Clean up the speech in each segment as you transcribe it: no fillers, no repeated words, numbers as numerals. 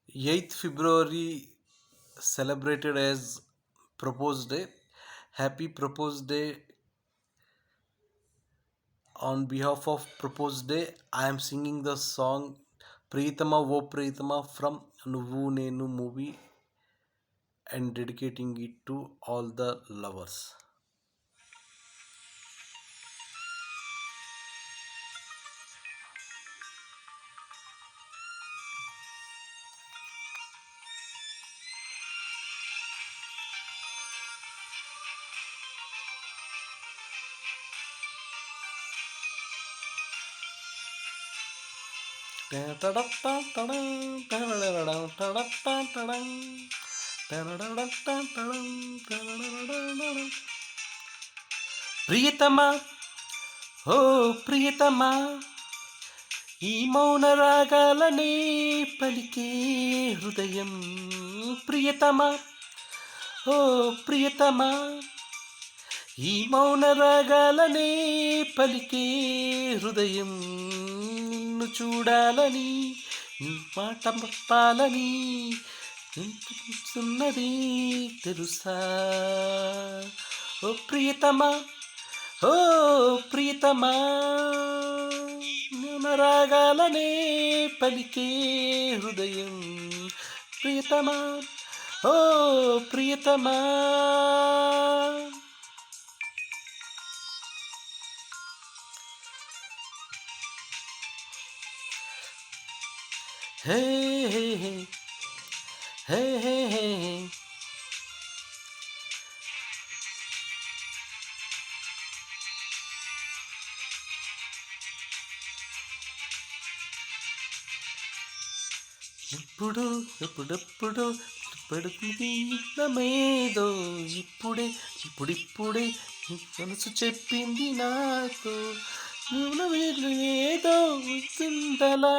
8th February celebrated as Propose Day. Happy Propose Day. On behalf of Propose Day, I am singing the song Priyatama O Priyatama from Nuvu Nenu movie and dedicating it to all the lovers. ప్రియతమా ఓ ప్రియతమా ఈ మౌన రాగాలనే పలికే హృదయం ప్రియతమా ఓ ప్రియతమా ఈ మౌన రాగాలనే పలికే హృదయం నిన్ను చూడాలని నీ మాట చెప్పాలని ఉన్నది తెలుసా ఓ ప్రియతమా ఓ ప్రియతమా రాగాలనే పలికే హృదయం ప్రియతమా ఓ ప్రియతమా హే హే హే హే హే ఇప్పుడు ఎప్పుడెప్పుడు పడుతుంది నమేదో ఇప్పుడే ఇప్పుడిప్పుడే మనసు చెప్పింది నాతో వీళ్ళు ఏదో చింతలా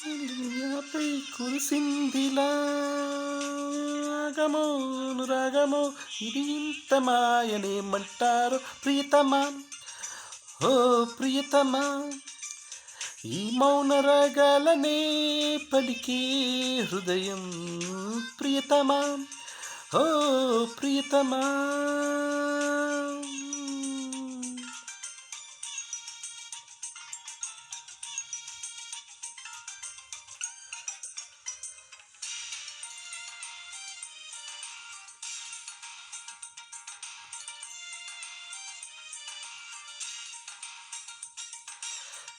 నాపై కురిసిందిలా రాగమో అనురాగమో ఇది ఇంత మాయనేమంటారు ప్రియతమా ఓ ప్రియతమా ఈ మౌన రాగాలనే పలికే హృదయం ప్రియతమా ఓ ప్రియతమా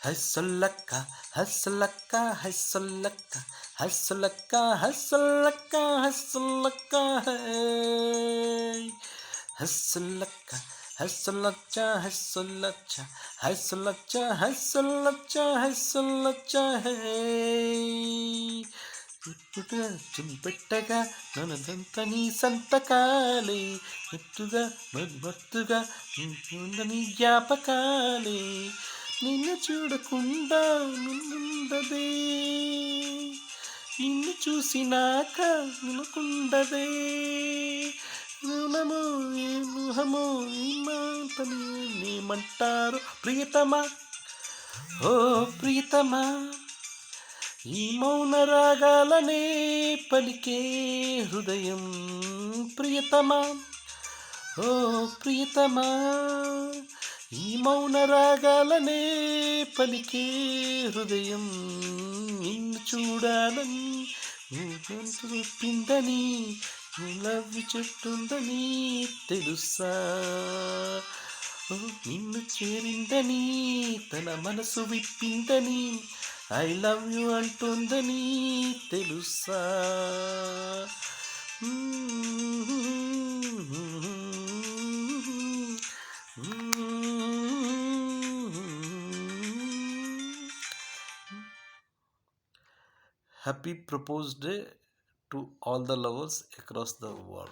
హస్సలక్క హస్సలక్క హస్సలక్క హస్సలక్క హస్సలక్క హస్సలక్క హస్సలక్క హస్సలచ్చ హస్సలచ్చ హస్సలచ్చ హస్సలచ్చ హస్సలచ్చ ఇప్పుడుగా చుంపెట్టగా నన్నదంత నీ సంతకాలే ఎత్తుగా మత్తుగా నీ జ్ఞాపకాలే నిన్ను చూడకుండా నిన్నుండదే నిన్ను చూసినాక వినకుండదే రుణమో ఏ ముహమో ఈ మాటని నేమంటారు ప్రియతమా ఓ ప్రియతమా ఈ మౌన రాగాలనే పలికే హృదయం ప్రియతమా ఓ ప్రియతమా ఈ మౌన రాగాలనే పలికే హృదయం నిన్ను చూడాలని చెప్పిందని లవ్ చెట్టుందని తెలుసా నిన్ను చేరిందని తన మనసు విప్పిందని ఐ లవ్ యు అంటుందని తెలుసా Happy Propose Day to all the lovers across the world.